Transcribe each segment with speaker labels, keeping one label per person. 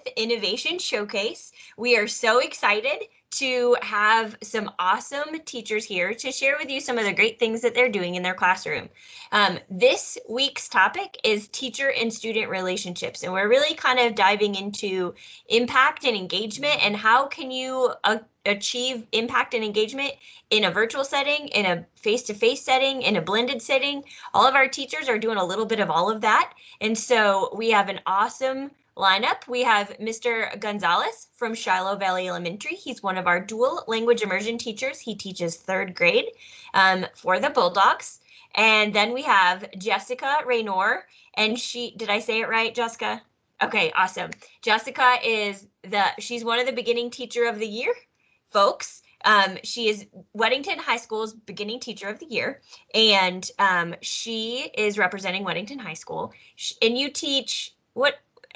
Speaker 1: with Innovation Showcase. We are so excited to have some awesome teachers here to share with you some of the great things that they're doing in their classroom. This week's topic is teacher and student relationships, and we're really kind of diving into impact and engagement and how can you achieve impact and engagement in a virtual setting, in a face-to-face setting, in a blended setting. All of our teachers are doing a little bit of all of that. And so we have an awesome lineup. We have Mr. Gonzalez from Shiloh Valley Elementary. He's one of our dual language immersion teachers. He teaches third grade for the Bulldogs. And then we have Jessica Raynor, and did I say it right, Jessica? Okay, awesome. Jessica she's one of the beginning teacher of the year folks. She is Weddington High School's beginning teacher of the year, and she is representing Weddington High School. And you teach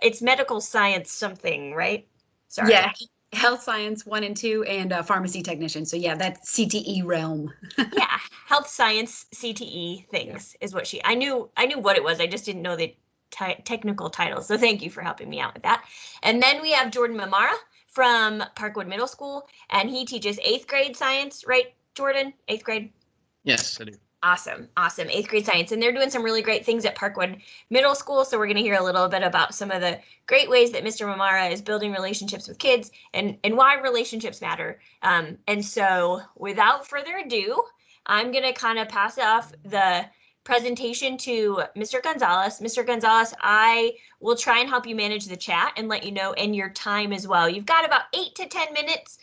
Speaker 1: it's medical science something, right? Sorry.
Speaker 2: Yeah, health science 1 and 2, and pharmacy technician. So yeah, that CTE realm.
Speaker 1: Yeah, health science CTE things is what I knew what it was. I just didn't know the technical titles. So thank you for helping me out with that. And then we have Jordan Mamara from Parkwood Middle School, and he teaches 8th grade science, right, Jordan? 8th grade?
Speaker 3: Yes, I do.
Speaker 1: Awesome. 8th grade science. And they're doing some really great things at Parkwood Middle School. So we're going to hear a little bit about some of the great ways that Mr. Mamara is building relationships with kids and why relationships matter. And so without further ado, I'm going to kind of pass off the presentation to Mr. Gonzalez. Mr. Gonzalez, I will try and help you manage the chat and let you know in your time as well. You've got about 8 to 10 minutes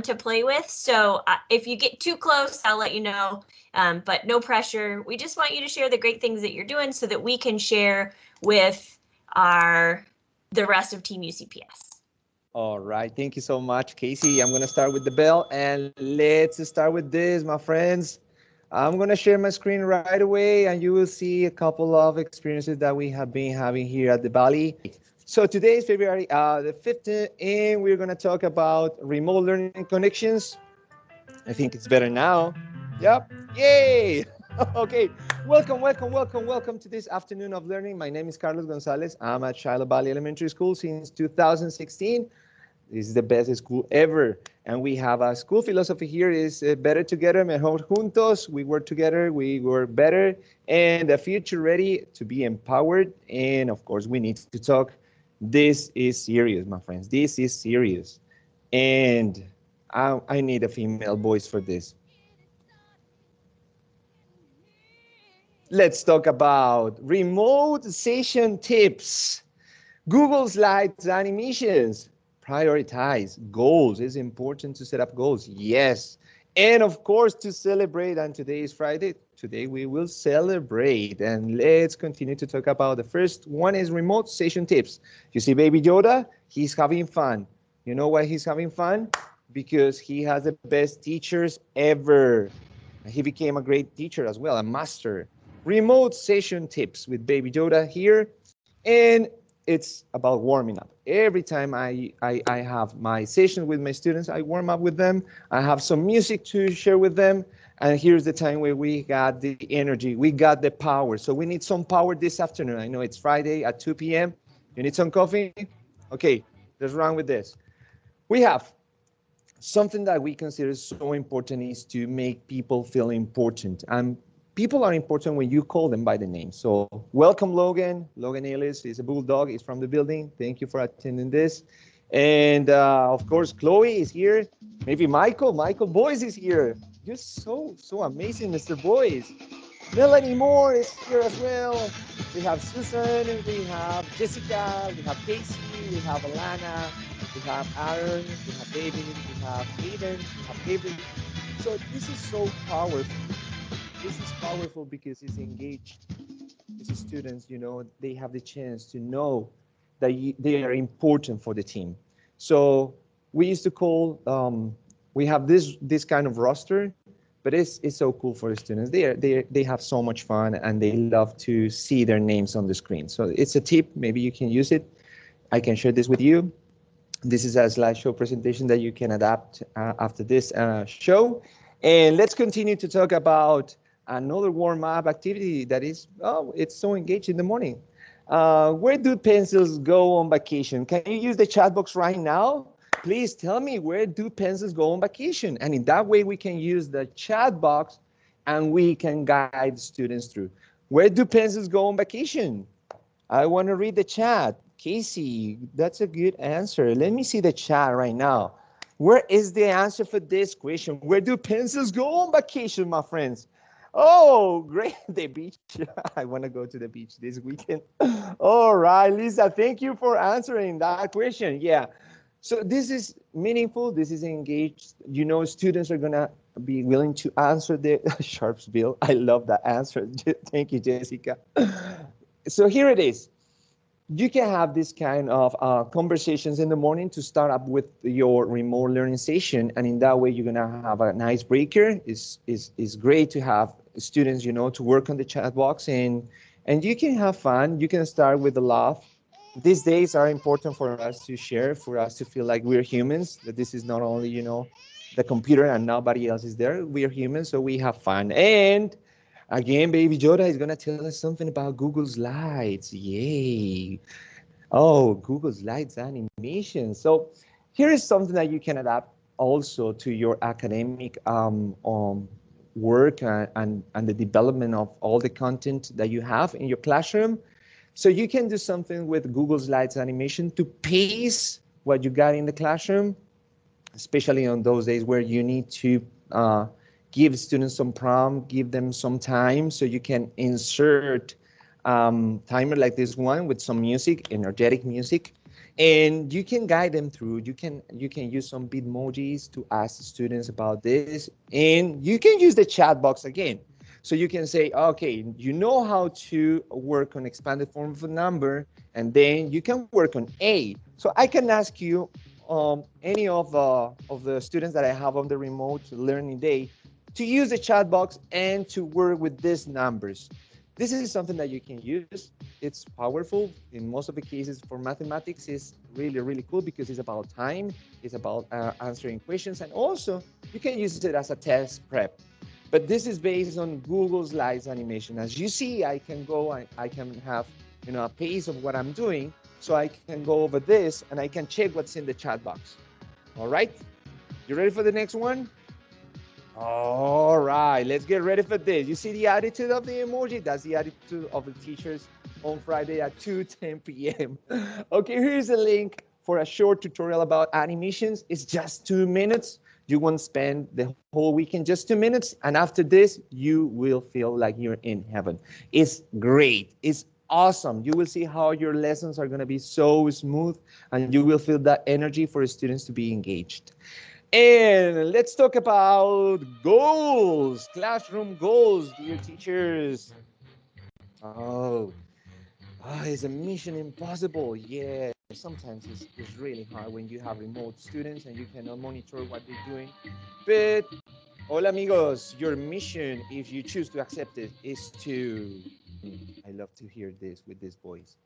Speaker 1: to play with. So if you get too close, I'll let you know, but no pressure. We just want you to share the great things that you're doing so that we can share with the rest of Team UCPS.
Speaker 4: All right, thank you so much, Casey. I'm gonna start with the bell, and let's start with this, my friends. I'm gonna share my screen right away, and you will see a couple of experiences that we have been having here at the Valley. So today is February the 15th, and we're gonna talk about remote learning connections. I think it's better now. Yep, yay! Okay, welcome to this afternoon of learning. My name is Carlos Gonzalez. I'm at Shiloh Valley Elementary School since 2016. This is the best school ever. And we have a school philosophy here is better together, mejor juntos. We work together, we work better, and the future ready to be empowered. And of course, we need to talk. This is serious, my friends. This is serious. And I need a female voice for this. Let's talk about remote session tips. Google Slides animations. Prioritize goals. It's important to set up goals. Yes. And of course, to celebrate. And today is Friday. Today we will celebrate. And let's continue to talk about the first one is remote session tips. You see Baby Yoda? He's having fun. You know why he's having fun? Because he has the best teachers ever. He became a great teacher as well, a master. Remote session tips with Baby Yoda here. And it's about warming up. Every time I have my session with my students, I warm up with them. I have some music to share with them. And here's the time where we got the energy, we got the power. So we need some power this afternoon. I know it's Friday at 2 p.m. You need some coffee? Okay, let's run with this. We have something that we consider so important is to make people feel important. And people are important when you call them by the name. So welcome, Logan. Logan Ellis is a bulldog. He's from the building. Thank you for attending this. And of course, Chloe is here. Maybe Michael Boyce is here. You're so amazing, Mr. Boyce. Melanie Moore is here as well. We have Susan, we have Jessica, we have Casey, we have Alana, we have Aaron, we have David, we have Aiden, we have David. So this is so powerful. This is powerful because it's engaged. These students, you know, they have the chance to know that they are important for the team. So we used to call, we have this kind of roster, but it's so cool for the students. They have so much fun and they love to see their names on the screen. So it's a tip, maybe you can use it. I can share this with you. This is a slideshow presentation that you can adapt after this show. And let's continue to talk about another warm-up activity that is, it's so engaged in the morning. Where do pencils go on vacation? Can you use the chat box right now? Please tell me, where do pencils go on vacation? And in that way, we can use the chat box and we can guide students through. Where do pencils go on vacation? I want to read the chat. Casey, that's a good answer. Let me see the chat right now. Where is the answer for this question? Where do pencils go on vacation, my friends? Oh, great. The beach. I want to go to the beach this weekend. All right, Lisa, thank you for answering that question. Yeah. So this is meaningful. This is engaged. You know, students are going to be willing to answer the Sharpsville. I love that answer. Thank you, Jessica. So here it is. You can have this kind of conversations in the morning to start up with your remote learning session, and in that way you're gonna have an icebreaker. It's great to have students, you know, to work on the chat box, and you can have fun. You can start with a laugh. These days are important for us to share, for us to feel like we're humans, that this is not only, you know, the computer and nobody else is there. We are humans, so we have fun. And again, Baby Yoda is gonna tell us something about Google Slides. Yay! Oh, Google Slides animation. So here is something that you can adapt also to your academic work and the development of all the content that you have in your classroom. So you can do something with Google Slides animation to pace what you got in the classroom, especially on those days where you need to give students some prompt, give them some time, so you can insert timer like this one with some music, energetic music, and you can guide them through. You can use some Bitmojis to ask the students about this, and you can use the chat box again. So you can say, okay, you know how to work on expanded form of a number, and then you can work on A. So I can ask you any of the students that I have on the remote learning day to use the chat box and to work with these numbers. This is something that you can use. It's powerful. In most of the cases for mathematics, is really, really cool because it's about time. It's about answering questions. And also you can use it as a test prep. But this is based on Google Slides animation. As you see, I can go, I can have, you know, a pace of what I'm doing. So I can go over this and I can check what's in the chat box. All right. You ready for the next one? All right, let's get ready for this. You see the attitude of the emoji? That's the attitude of the teachers on Friday at 2:10 p.m. Okay, here's a link for a short tutorial about animations. It's just 2 minutes. You won't spend the whole weekend, just 2 minutes. And after this, you will feel like you're in heaven. It's great. It's awesome. You will see how your lessons are going to be so smooth, and you will feel that energy for students to be engaged. And let's talk about goals, classroom goals, dear teachers. Oh, it's a mission impossible. Yeah, sometimes it's really hard when you have remote students and you cannot monitor what they're doing. But, hola amigos, your mission, if you choose to accept it, is to, I love to hear this with this voice,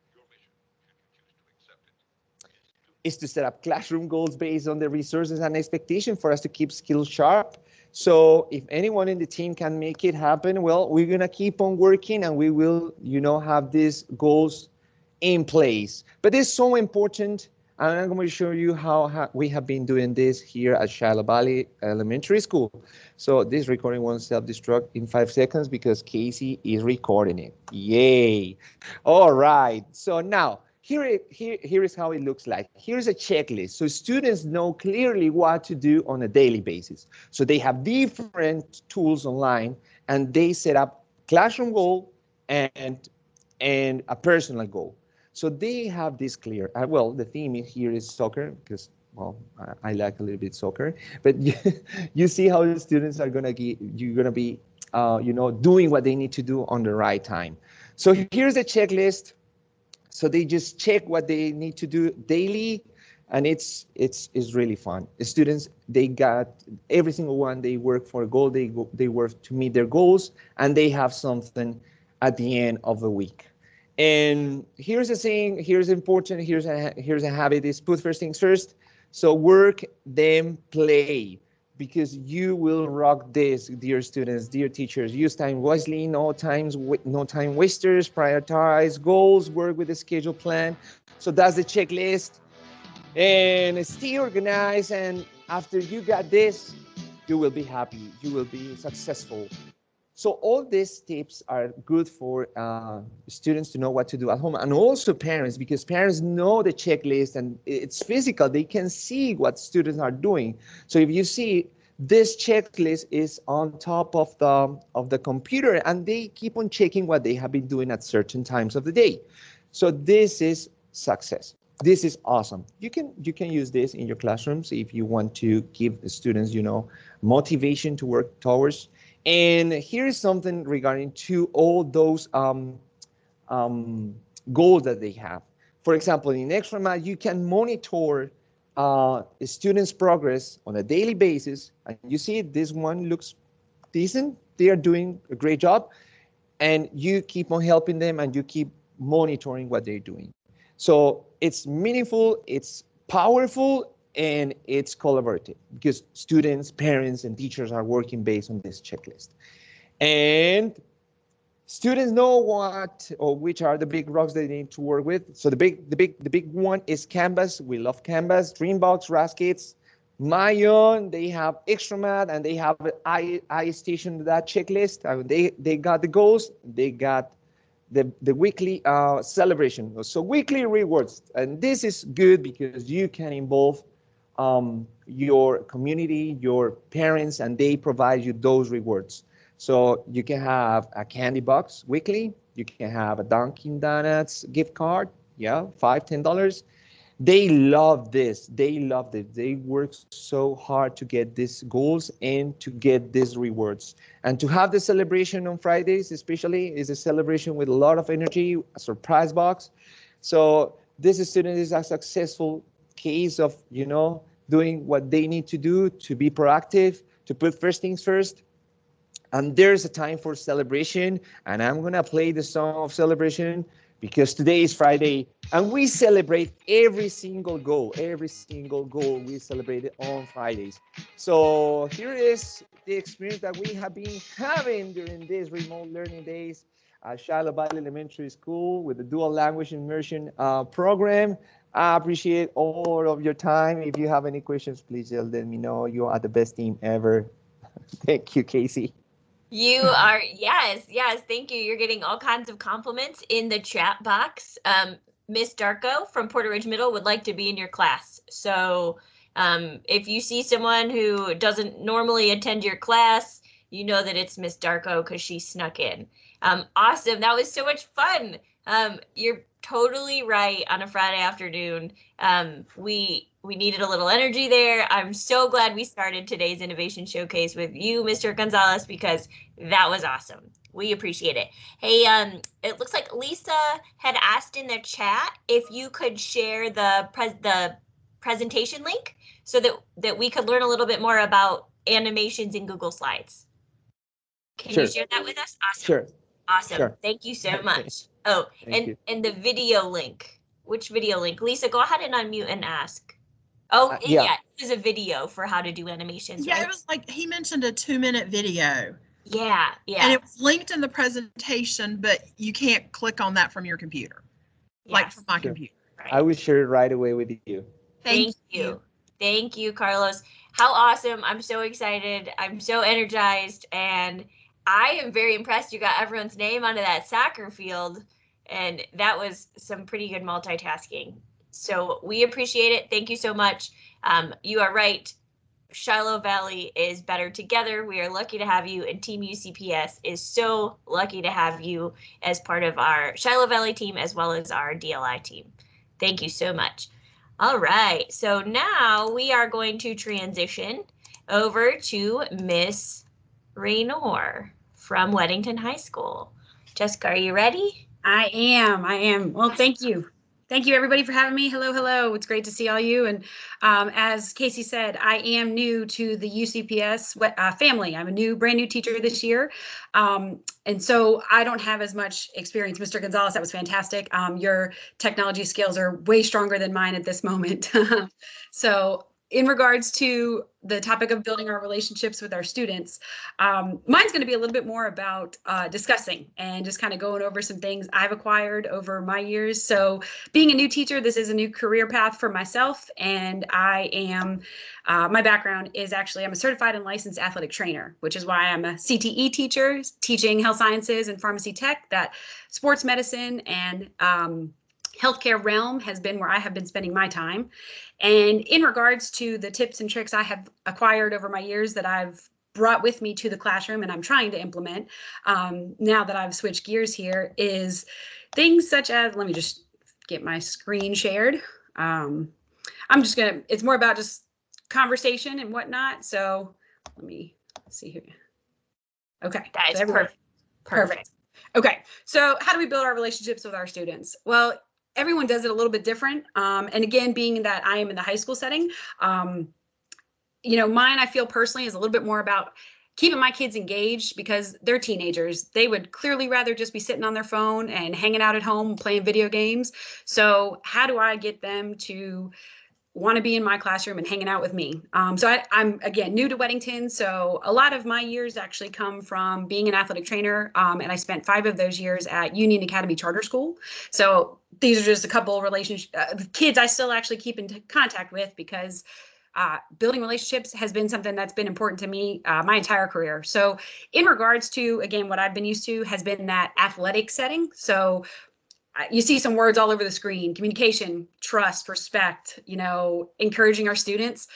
Speaker 4: is to set up classroom goals based on the resources and expectation for us to keep skills sharp. So if anyone in the team can make it happen, well, we're gonna keep on working and we will, you know, have these goals in place. But it's so important, and I'm going to show you how we have been doing this here at Shiloh Valley Elementary School. So this recording won't self-destruct in 5 seconds because Casey is recording it. Yay! All right. So now, here is how it looks like. Here's a checklist. So students know clearly what to do on a daily basis. So they have different tools online and they set up classroom goal and a personal goal. So they have this clear. Well, the theme here is soccer because, well, I like a little bit soccer. But you see how the students are gonna be, you know, doing what they need to do on the right time. So here's a checklist. So they just check what they need to do daily, and it's really fun. The students, they got every single one. They work for a goal. They work to meet their goals, and they have something at the end of the week. And here's a thing. Here's important. Here's a habit. Is put first things first. So work, then play. because you will rock this, dear students, dear teachers. Use time wisely, no time wasters, prioritize goals, work with the schedule plan. So that's the checklist. And stay organized. And after you got this, you will be happy. You will be successful. So all these tips are good for students to know what to do at home, and also parents, because parents know the checklist and it's physical. They can see what students are doing. So if you see this checklist is on top of the computer, and they keep on checking what they have been doing at certain times of the day. So this is success. This is awesome. You can use this in your classrooms if you want to give the students, motivation to work towards. And here is something regarding to all those goals that they have. For example, in ExtraMath, you can monitor students' progress on a daily basis. And you see this one looks decent. They are doing a great job. And you keep on helping them and you keep monitoring what they're doing. So it's meaningful, it's powerful, and it's collaborative because students, parents, and teachers are working based on this checklist. And students know what or which are the big rocks they need to work with. So the big one is Canvas. We love Canvas, Dreambox, Raskits, Mayon. They have ExtraMath, and they have iStation, that checklist. They got the goals. They got the weekly celebration. So weekly rewards, and this is good because you can involve your community, your parents, and they provide you those rewards. So you can have a candy box weekly. You can have a Dunkin' Donuts gift card. Yeah, $5, $10. They love this. They love it. They work so hard to get these goals and to get these rewards. And to have the celebration on Fridays, especially, is a celebration with a lot of energy, a surprise box. So this student is a successful case of, doing what they need to do to be proactive, to put first things first. And there's a time for celebration. And I'm going to play the song of celebration because today is Friday and we celebrate every single goal. Every single goal we celebrate it on Fridays. So here is the experience that we have been having during these remote learning days at Shiloh Valley Elementary School with the dual language immersion program. I appreciate all of your time. If you have any questions, please just let me know. You are the best team ever. Thank you, Casey.
Speaker 1: You are, yes, thank you. You're getting all kinds of compliments in the chat box. Miss Darko from Porter Ridge Middle would like to be in your class. So if you see someone who doesn't normally attend your class, you know that it's Miss Darko because she snuck in. Awesome. That was so much fun. You're totally right on a Friday afternoon. We needed a little energy there. I'm so glad we started today's Innovation Showcase with you, Mr. Gonzalez, because that was awesome. We appreciate it. Hey, it looks like Lisa had asked in the chat if you could share the presentation link so that we could learn a little bit more about animations in Google Slides. Can you share that with us? Awesome.
Speaker 4: Sure.
Speaker 1: Awesome.
Speaker 4: Sure.
Speaker 1: Thank you so much. Oh, and the video link. Which video link? Lisa, go ahead and unmute and ask. Oh, yeah. This is a video for how to do animations.
Speaker 3: Yeah,
Speaker 1: right?
Speaker 3: It was like he mentioned a 2-minute video.
Speaker 1: Yeah.
Speaker 3: And it was linked in the presentation, but you can't click on that from your computer, like from my computer.
Speaker 1: Right.
Speaker 4: I will share it right away with you.
Speaker 1: Thank you. Thank you, Carlos. How awesome. I'm so excited. I'm so energized. And I am very impressed you got everyone's name onto that soccer field. And that was some pretty good multitasking. So we appreciate it. Thank you so much. You are right. Shiloh Valley is better together. We are lucky to have you, and Team UCPS is so lucky to have you as part of our Shiloh Valley team as well as our DLI team. Thank you so much. All right, so now we are going to transition over to Miss Raynor from Weddington High School. Jessica, are you ready?
Speaker 2: I am. Well, thank you. Thank you, everybody, for having me. Hello. It's great to see all you. And as Casey said, I am new to the UCPS family. I'm a brand new teacher this year. And so I don't have as much experience. Mr. Gonzalez, that was fantastic. Your technology skills are way stronger than mine at this moment. So in regards to the topic of building our relationships with our students, mine's going to be a little bit more about discussing and just kind of going over some things I've acquired over my years. So being a new teacher, this is a new career path for myself. And I am, my background is actually, I'm a certified and licensed athletic trainer, which is why I'm a CTE teacher, teaching health sciences and pharmacy tech. That sports medicine and healthcare realm has been where I have been spending my time. And in regards to the tips and tricks I have acquired over my years that I've brought with me to the classroom and I'm trying to implement now that I've switched gears here, is things such as, let me just get my screen shared. I'm just gonna, it's more about just conversation and whatnot. So let me see here. Okay.
Speaker 1: That is
Speaker 2: so
Speaker 1: perfect.
Speaker 2: Perfect. Okay. So how do we build our relationships with our students? Well, everyone does it a little bit different. And again, being that I am in the high school setting, you know, mine, I feel personally, is a little bit more about keeping my kids engaged because they're teenagers. They would clearly rather just be sitting on their phone and hanging out at home playing video games. So how do I get them to want to be in my classroom and hanging out with me? So I'm, again, new to Weddington. So a lot of my years actually come from being an athletic trainer. And I spent 5 of those years at Union Academy Charter School. So these are just a couple relationships, kids I still actually keep in contact with because building relationships has been something that's been important to me my entire career. So in regards to, again, what I've been used to has been that athletic setting. So you see some words all over the screen: communication, trust, respect, you know, encouraging our students.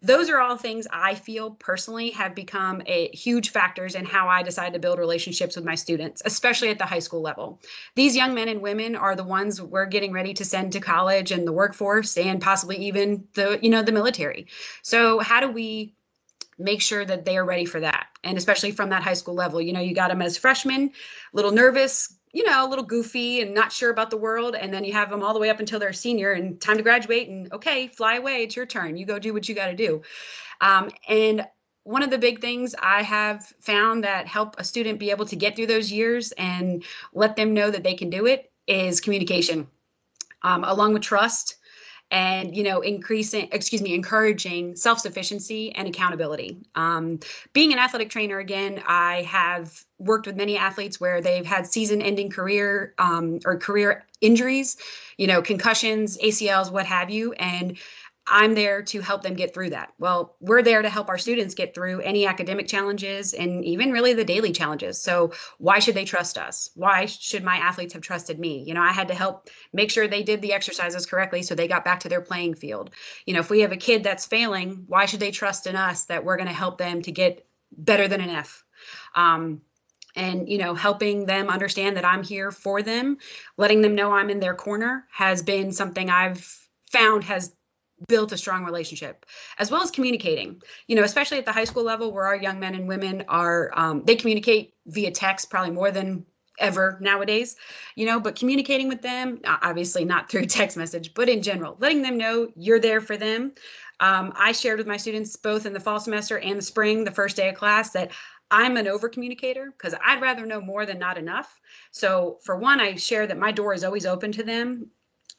Speaker 2: Those are all things I feel personally have become a huge factors in how I decide to build relationships with my students, especially at the high school level. These young men and women are the ones we're getting ready to send to college and the workforce and possibly even the, you know, the military. So how do we make sure that they are ready for that? And especially from that high school level, you know, you got them as freshmen, a little nervous, you know, a little goofy and not sure about the world. And then you have them all the way up until they're a senior and time to graduate and okay, fly away. It's your turn. You go do what you got to do. And one of the big things I have found that help a student be able to get through those years and let them know that they can do it is communication, along with trust. And, you know, encouraging self-sufficiency and accountability. Being an athletic trainer, again, I have worked with many athletes where they've had season-ending career or career injuries, you know, concussions, ACLs, what have you. And I'm there to help them get through that. Well, we're there to help our students get through any academic challenges and even really the daily challenges. So why should they trust us? Why should my athletes have trusted me? You know, I had to help make sure they did the exercises correctly so they got back to their playing field. You know, if we have a kid that's failing, why should they trust in us that we're going to help them to get better than an F? And, you know, helping them understand that I'm here for them, letting them know I'm in their corner has been something I've found has built a strong relationship, as well as communicating, you know, especially at the high school level where our young men and women are, they communicate via text probably more than ever nowadays, you know, but communicating with them, obviously not through text message, but in general, letting them know you're there for them. I shared with my students both in the fall semester and the spring, the first day of class, that I'm an over communicator because I'd rather know more than not enough. So for one, I share that my door is always open to them,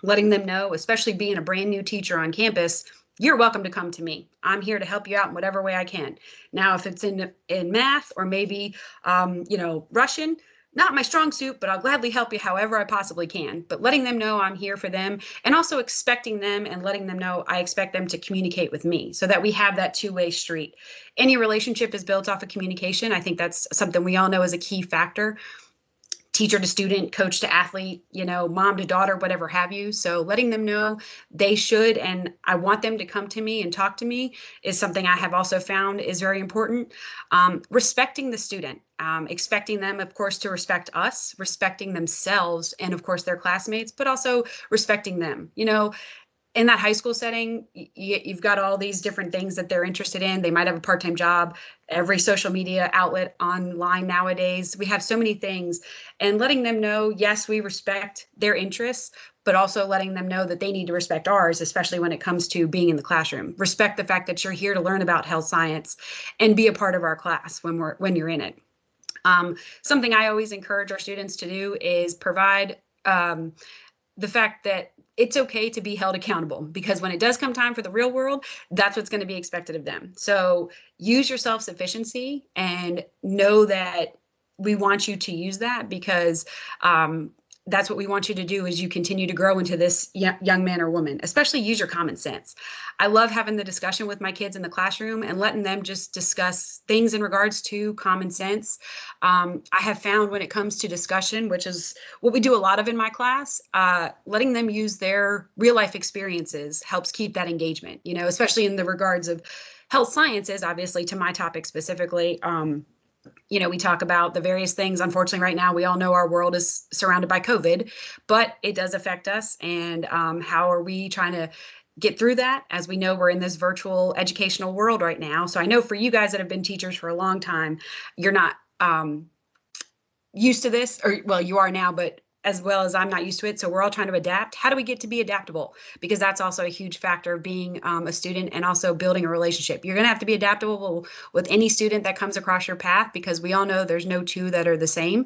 Speaker 2: letting them know, especially being a brand new teacher on campus, you're welcome to come to me. I'm here to help you out in whatever way I can. Now, if it's in math or maybe, you know, Russian, not my strong suit, but I'll gladly help you however I possibly can. But letting them know I'm here for them and also expecting them and letting them know I expect them to communicate with me so that we have that two-way street. Any relationship is built off of communication. I think that's something we all know is a key factor. Teacher to student, coach to athlete, you know, mom to daughter, whatever have you. So letting them know they should, and I want them to come to me and talk to me is something I have also found is very important. Respecting the student, expecting them, of course, to respect us, respecting themselves, and of course their classmates, but also respecting them. You know, in that high school setting, you've got all these different things that they're interested in. They might have a part-time job, every social media outlet online nowadays. We have so many things, and letting them know, yes, we respect their interests, but also letting them know that they need to respect ours, especially when it comes to being in the classroom. Respect the fact that you're here to learn about health science and be a part of our class when you're in it. Something I always encourage our students to do is provide the fact that it's okay to be held accountable, because when it does come time for the real world, that's what's going to be expected of them. So use your self-sufficiency and know that we want you to use that, because that's what we want you to do as you continue to grow into this young man or woman. Especially use your common sense. I love having the discussion with my kids in the classroom and letting them just discuss things in regards to common sense. I have found when it comes to discussion, which is what we do a lot of in my class, letting them use their real life experiences helps keep that engagement, you know, especially in the regards of health sciences, obviously to my topic specifically. You know, we talk about the various things. Unfortunately, right now, we all know our world is surrounded by COVID, but it does affect us. And how are we trying to get through that? As we know, we're in this virtual educational world right now. So I know for you guys that have been teachers for a long time, you're not used to this, or well, you are now, but as well as I'm not used to it. So we're all trying to adapt. How do we get to be adaptable? Because that's also a huge factor of being a student and also building a relationship. You're going to have to be adaptable with any student that comes across your path, because we all know there's no two that are the same.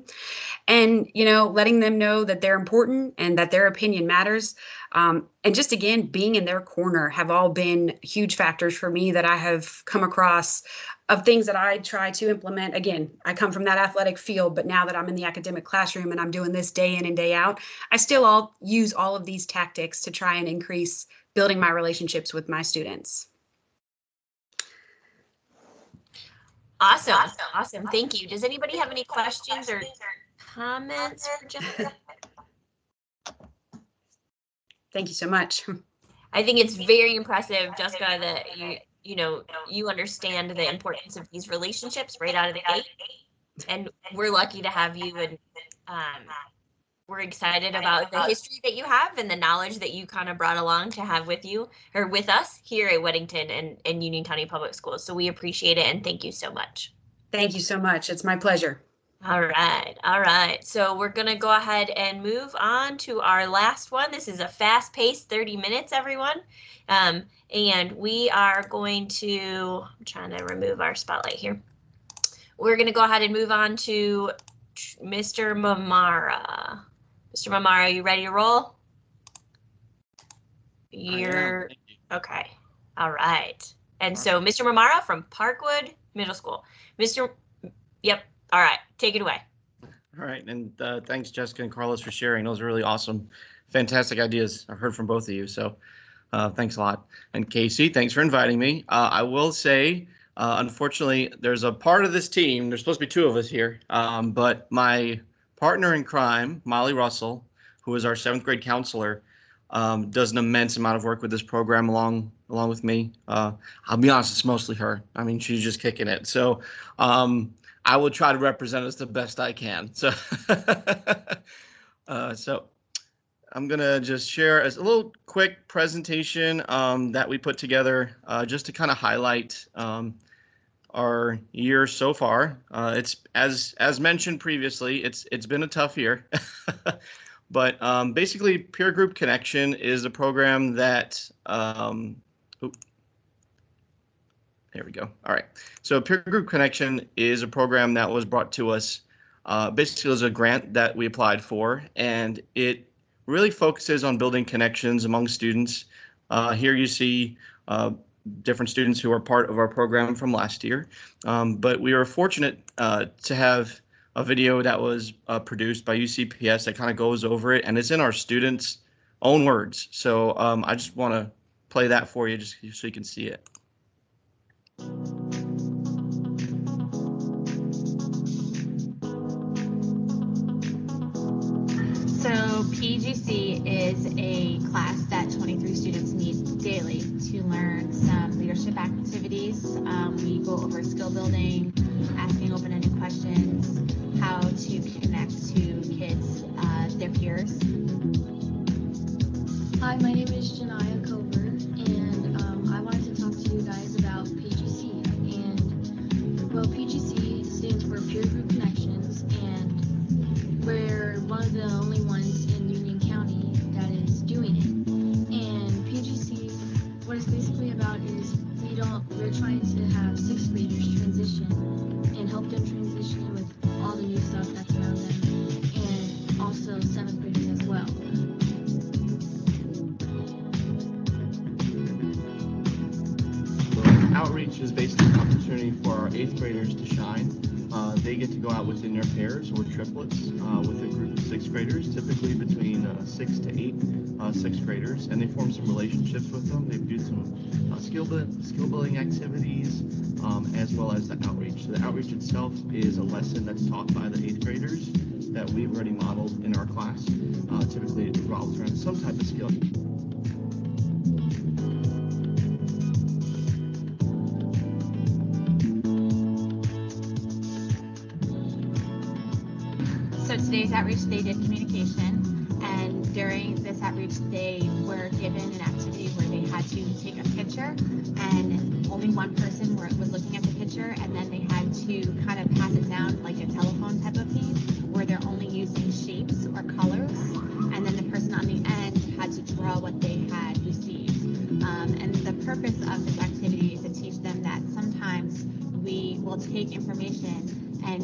Speaker 2: And, you know, letting them know that they're important and that their opinion matters. And just, again, being in their corner have all been huge factors for me that I have come across of things that I try to implement. Again, I come from that athletic field, but now that I'm in the academic classroom and I'm doing this day in and day out, I still use all of these tactics to try and increase building my relationships with my students.
Speaker 1: Awesome. Awesome. Thank you. Does anybody have any questions or comments for Jessica?
Speaker 2: Thank you so much.
Speaker 1: I think it's very impressive, Jessica, that you understand the importance of these relationships right out of the gate. And we're lucky to have you, and we're excited about the history that you have and the knowledge that you kind of brought along to have with you, or with us here at Weddington and Union County Public Schools. So we appreciate it, and thank you so much.
Speaker 2: Thank you so much. It's my pleasure.
Speaker 1: All right. All right. So we're going to go ahead and move on to our last one. This is a fast-paced 30 minutes, everyone. And we are going to, I'm trying to remove our spotlight here. We're going to go ahead and move on to Mr. Mamara. Mr. Mamara, are you ready to roll? You're okay. All right. And so Mr. Mamara from Parkwood Middle School. Yep. All right. Take it away.
Speaker 5: All right. And thanks, Jessica and Carlos, for sharing. Those are really awesome, fantastic ideas I've heard from both of you. So thanks a lot. And Casey, thanks for inviting me. I will say, unfortunately, there's a part of this team, there's supposed to be two of us here, but my partner in crime, Molly Russell, who is our 7th grade counselor, does an immense amount of work with this program along with me. I'll be honest, it's mostly her. I mean, she's just kicking it. So I will try to represent us the best I can. So, so I'm gonna just share a little quick presentation that we put together just to kind of highlight our year so far. It's as mentioned previously, it's been a tough year, but basically Peer Group Connection is a program that there we go. All right. So Peer Group Connection is a program that was brought to us basically as a grant that we applied for, and it really focuses on building connections among students. Here you see different students who are part of our program from last year, but we were fortunate to have a video that was produced by UCPS that kind of goes over it, and it's in our students' own words. So I just want to play that for you just so you can see it.
Speaker 6: So PGC is a class that 23 students need daily to learn some leadership activities. We go over skill building, asking open-ended questions, how to connect to kids, their peers.
Speaker 7: Hi, my name is Janaya Coburn, and I wanted to talk to you guys about PGC. And well, PGC stands for Peer Group Connections, and we're one of the only ones in Union County that is doing it. And PGC, what it's basically about is we're trying to have 6th graders transition and help them transition with all the new stuff that's around them, and also 7th graders as well.
Speaker 5: which is basically an opportunity for our 8th graders to shine. They get to go out within their pairs or triplets with a group of 6th graders, typically between 6 to 8 6th graders, and they form some relationships with them. They do some skill building activities, as well as the outreach. So the outreach itself is a lesson that's taught by the 8th graders that we've already modeled in our class. Typically it revolves around some type of skill.
Speaker 6: So today's outreach, they did communication, and during this outreach, they were given an activity where they had to take a picture, and only one person was looking at the picture, and then they had to kind of pass it down like a telephone type of piece, where they're only using shapes or colors, and then the person on the end had to draw what they had received. And the purpose of this activity is to teach them that sometimes we will take information and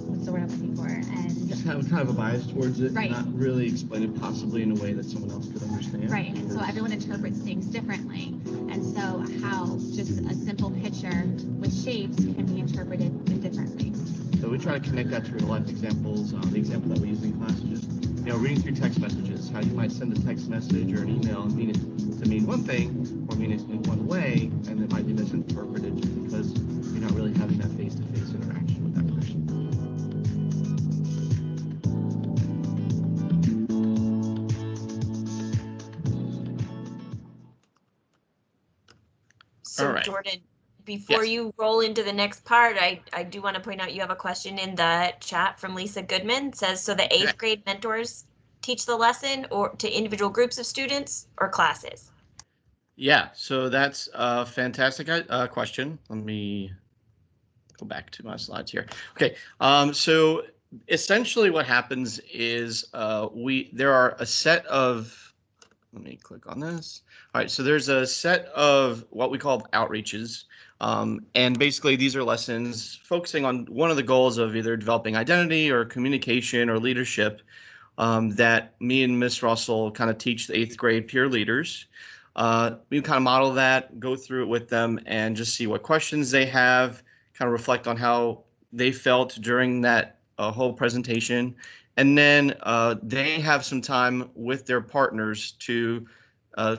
Speaker 6: what's the word I'm looking for? And
Speaker 5: just have kind of a bias towards it,
Speaker 6: right.
Speaker 5: Not really explain it possibly in a way that someone else could understand.
Speaker 6: Right, and so everyone interprets things differently. And so how just a simple picture with shapes can be interpreted in different ways.
Speaker 5: So we try to connect that to real life examples. The example that we use in class is just, reading through text messages, how you might send a text message or an email and mean it to mean one thing or mean it in one way, and it might be misinterpreted just because you're not really having that face-to-face interaction with that person.
Speaker 1: So
Speaker 5: All right.
Speaker 1: Jordan, before
Speaker 5: Yes.
Speaker 1: you roll into the next part, I do want to point out you have a question in the chat from Lisa Goodman. It says, so the 8th grade mentors teach the lesson or to individual groups of students or classes?
Speaker 5: Yeah, so that's a fantastic question. Let me go back to my slides here. Okay, so essentially what happens is there are a set of, let me click on this. All right, so there's a set of what we call outreaches. And basically these are lessons focusing on one of the goals of either developing identity or communication or leadership that me and Miss Russell kind of teach the 8th grade peer leaders. We kind of model that, go through it with them, and just see what questions they have, kind of reflect on how they felt during that whole presentation. And then they have some time with their partners to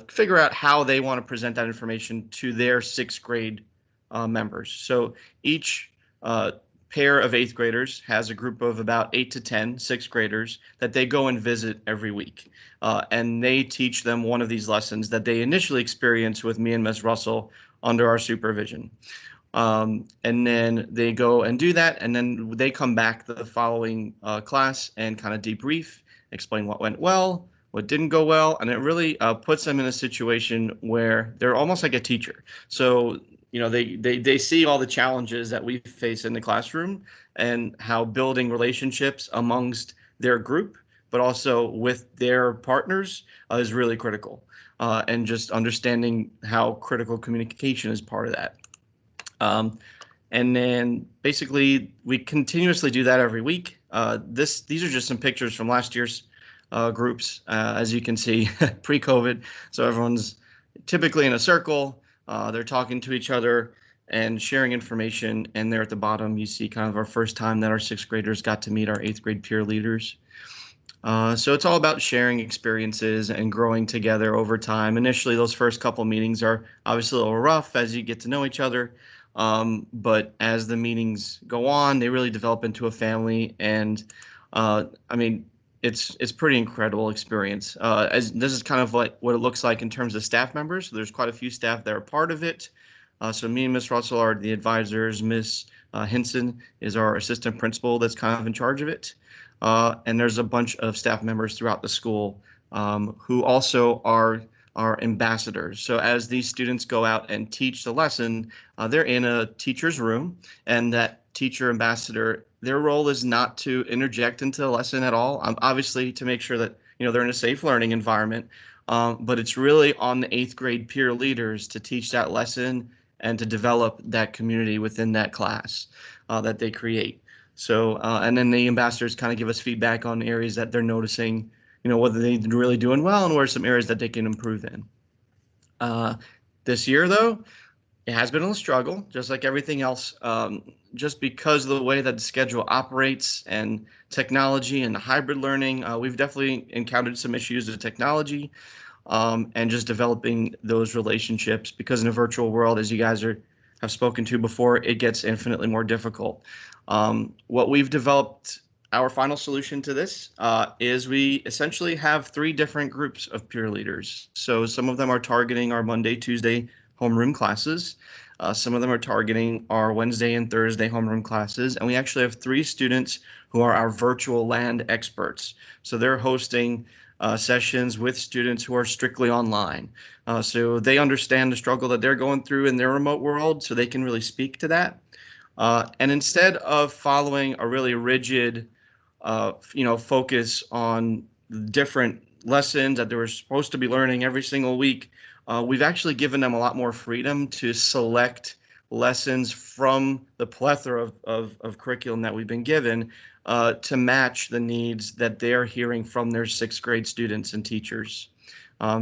Speaker 5: figure out how they want to present that information to their 6th grade members. So each pair of 8th graders has a group of about 8 to 10 6th graders that they go and visit every week. And they teach them one of these lessons that they initially experience with me and Ms. Russell under our supervision. And then they go and do that, and then they come back the following class and kind of debrief, explain what went well, what didn't go well, and it really puts them in a situation where they're almost like a teacher. So they see all the challenges that we face in the classroom and how building relationships amongst their group, but also with their partners is really critical. And just understanding how critical communication is part of that. And then basically we continuously do that every week. These are just some pictures from last year's groups, as you can see, pre-COVID. So everyone's typically in a circle. They're talking to each other and sharing information. And there at the bottom, you see kind of our first time that our 6th graders got to meet our 8th grade peer leaders. So it's all about sharing experiences and growing together over time. Initially, those first couple meetings are obviously a little rough as you get to know each other. But as the meetings go on, they really develop into a family. And I mean, it's pretty incredible experience. As this is kind of like what it looks like in terms of staff members. So there's quite a few staff that are part of it. So me and Miss Russell are the advisors. Miss Hinson is our assistant principal that's kind of in charge of it. And there's a bunch of staff members throughout the school who also are ambassadors. So as these students go out and teach the lesson, they're in a teacher's room, and that teacher ambassador, their role is not to interject into the lesson at all. Obviously to make sure that they're in a safe learning environment, but it's really on the 8th grade peer leaders to teach that lesson and to develop that community within that class that they create. So and then the ambassadors kind of give us feedback on areas that they're noticing, whether they're really doing well and where are some areas that they can improve in. This year, though, it has been a struggle, just like everything else, just because of the way that the schedule operates and technology and the hybrid learning. We've definitely encountered some issues with technology and just developing those relationships, because in a virtual world, as you guys have spoken to before, it gets infinitely more difficult. What we've developed, our final solution to this is we essentially have 3 different groups of peer leaders. So some of them are targeting our Monday, Tuesday homeroom classes. Some of them are targeting our Wednesday and Thursday homeroom classes. And we actually have 3 students who are our virtual land experts. So they're hosting sessions with students who are strictly online. So they understand the struggle that they're going through in their remote world, so they can really speak to that. And instead of following a really rigid, focus on different lessons that they were supposed to be learning every single week, we've actually given them a lot more freedom to select lessons from the plethora of curriculum that we've been given to match the needs that they're hearing from their 6th grade students and teachers.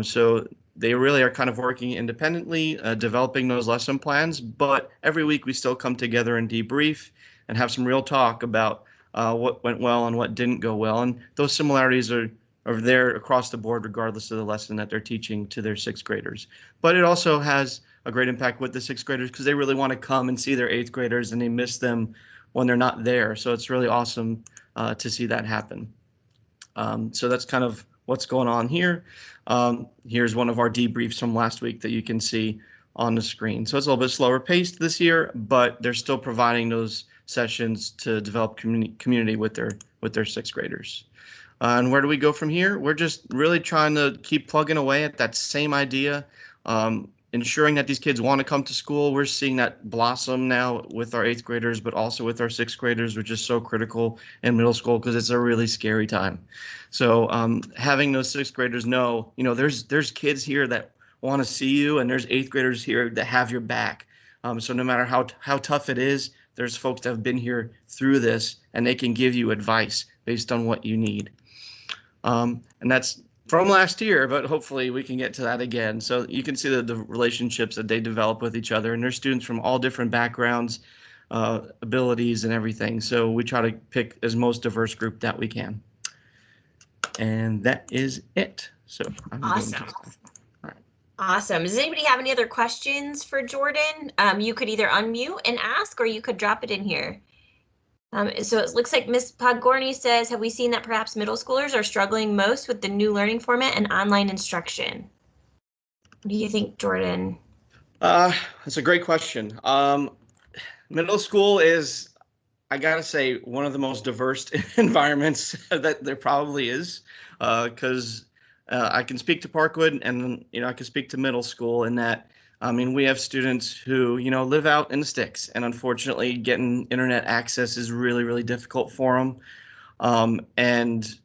Speaker 5: So they really are kind of working independently, developing those lesson plans, but every week we still come together and debrief and have some real talk about what went well and what didn't go well. And those similarities are there across the board, regardless of the lesson that they're teaching to their 6th graders. But it also has a great impact with the 6th graders, because they really want to come and see their 8th graders and they miss them when they're not there. So it's really awesome to see that happen. So that's kind of what's going on here. Here's one of our debriefs from last week that you can see on the screen. So it's a little bit slower paced this year, but they're still providing those sessions to develop community with their 6th graders. And where do we go from here? We're just really trying to keep plugging away at that same idea, ensuring that these kids want to come to school. We're seeing that blossom now with our 8th graders, but also with our 6th graders, which is so critical in middle school because it's a really scary time. So having those 6th graders know, there's kids here that want to see you, and there's 8th graders here that have your back. So no matter how tough it is, there's folks that have been here through this, and they can give you advice based on what you need. And that's from last year, but hopefully we can get to that again. So you can see the relationships that they develop with each other, and they're students from all different backgrounds, abilities, and everything. So we try to pick as most diverse group that we can. And that is it. So
Speaker 1: awesome. Awesome. Does anybody have any other questions for Jordan? You could either unmute and ask, or you could drop it in here. So it looks like Ms. Podgorny says, have we seen that perhaps middle schoolers are struggling most with the new learning format and online instruction? What do you think, Jordan?
Speaker 5: That's a great question. Middle school is, I gotta say, one of the most diverse environments that there probably is, because I can speak to Parkwood, and I can speak to middle school in that. I mean, we have students who, live out in the sticks, and unfortunately getting internet access is really, really difficult for them. And,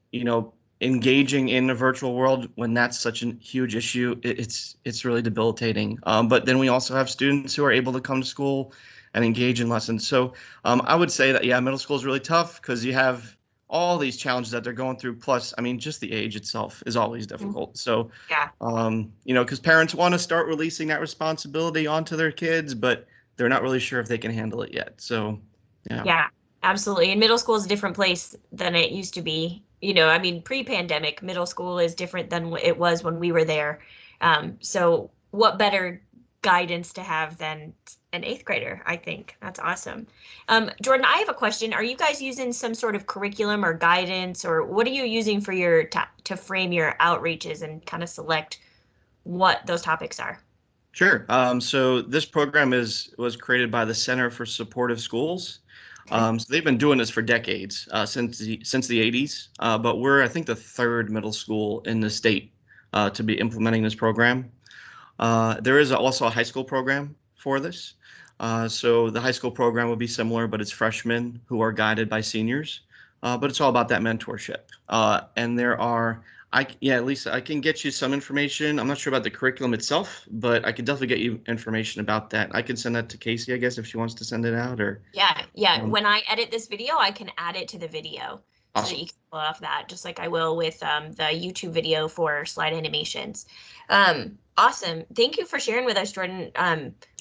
Speaker 5: engaging in the virtual world when that's such a huge issue, it's really debilitating. But then we also have students who are able to come to school and engage in lessons. So I would say that, yeah, middle school is really tough because you have all these challenges that they're going through. Plus, I mean, just the age itself is always difficult. So,
Speaker 1: yeah,
Speaker 5: because parents want to start releasing that responsibility onto their kids, but they're not really sure if they can handle it yet. So, yeah.
Speaker 1: Yeah, absolutely. And middle school is a different place than it used to be. I mean, pre-pandemic, middle school is different than it was when we were there. So what better guidance to have than an 8th grader, I think. That's awesome. Jordan, I have a question. Are you guys using some sort of curriculum or guidance, or what are you using for your to frame your outreaches and kind of select what those topics are?
Speaker 5: Sure. So this program was created by the Center for Supportive Schools. So they've been doing this for decades, since the 80s. But we're, I think, the 3rd middle school in the state to be implementing this program. There is also a high school program for this. So the high school program will be similar, but it's freshmen who are guided by seniors. But it's all about that mentorship. And there are, Lisa, I can get you some information. I'm not sure about the curriculum itself, but I can definitely get you information about that. I can send that to Casey, I guess, if she wants to send it out, or.
Speaker 1: Yeah. When I edit this video, I can add it to the video. so
Speaker 5: Awesome.
Speaker 1: that you can pull off that, just like I will with the YouTube video for slide animations. Awesome. Thank you for sharing with us, Jordan.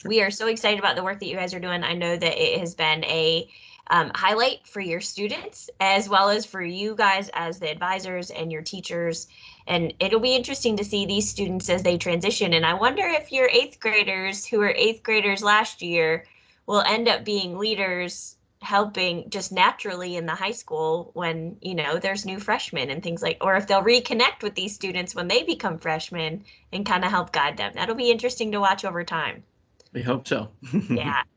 Speaker 1: We are so excited about the work that you guys are doing. I know that it has been a highlight for your students as well as for you guys as the advisors and your teachers. And it'll be interesting to see these students as they transition. And I wonder if your 8th graders who were 8th graders last year will end up being leaders, helping just naturally in the high school when, you know, there's new freshmen and things like, or if they'll reconnect with these students when they become freshmen and kind of help guide them. That'll be interesting to watch over time.
Speaker 5: We hope so.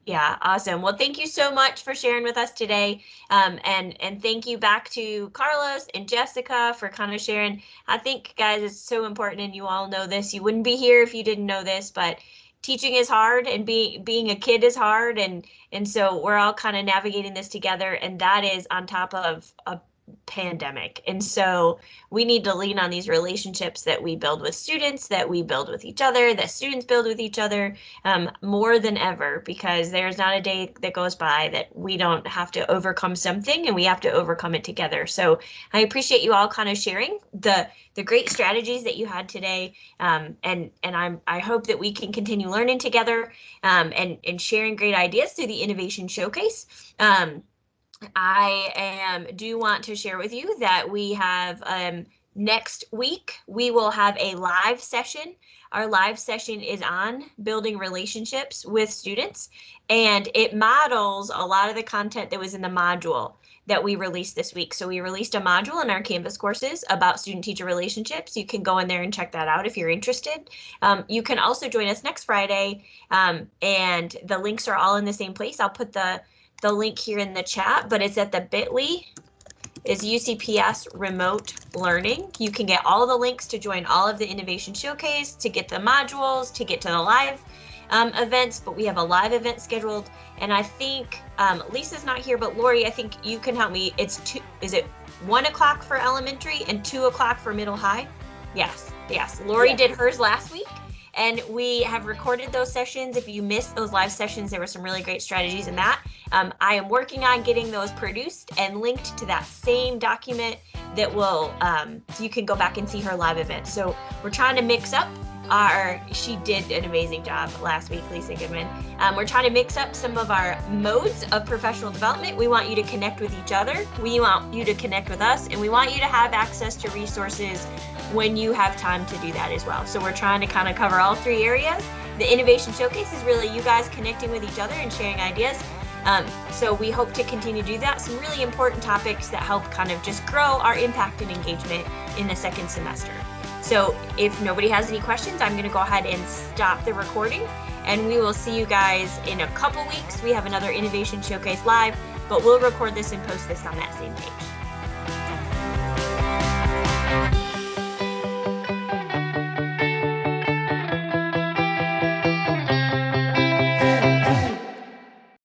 Speaker 1: Yeah, awesome. Well, thank you so much for sharing with us today. And thank you back to Carlos and Jessica for kind of sharing. I think, guys, it's so important, and you all know this. You wouldn't be here if you didn't know this, but teaching is hard, and being a kid is hard, and so we're all kind of navigating this together, and that is on top of a pandemic. And so we need to lean on these relationships that we build with students, that we build with each other, that students build with each other, more than ever, because there's not a day that goes by that we don't have to overcome something, and we have to overcome it together. So I appreciate you all kind of sharing the great strategies that you had today. And I hope that we can continue learning together, and sharing great ideas through the Innovation Showcase. I do want to share with you that we have next week, we will have a live session. Our live session is on building relationships with students, and it models a lot of the content that was in the module that we released this week. So we released a module in our Canvas courses about student-teacher relationships. You can go in there and check that out if you're interested. You can also join us next Friday, and the links are all in the same place. I'll put the link here in the chat, but it's at the bit.ly is UCPS Remote Learning. You can get all the links to join all of the Innovation Showcase, to get the modules, to get to the live events, but we have a live event scheduled. And I think Lisa's not here, but Lori, I think you can help me. Is it 1 o'clock for elementary and 2 o'clock for middle high? Yes. Lori did hers last week, and we have recorded those sessions. If you missed those live sessions, there were some really great strategies in that. I am working on getting those produced and linked to that same document that will, so you can go back and see her live event. So we're trying to mix up she did an amazing job last week, Lisa Goodman. We're trying to mix up some of our modes of professional development. We want you to connect with each other. We want you to connect with us, and we want you to have access to resources when you have time to do that as well. So we're trying to kind of cover all 3 areas. The Innovation Showcase is really you guys connecting with each other and sharing ideas. So we hope to continue to do that. Some really important topics that help kind of just grow our impact and engagement in the 2nd semester. So if nobody has any questions, I'm going to go ahead and stop the recording, and we will see you guys in a couple weeks. We have another Innovation Showcase live, but we'll record this and post this on that same page.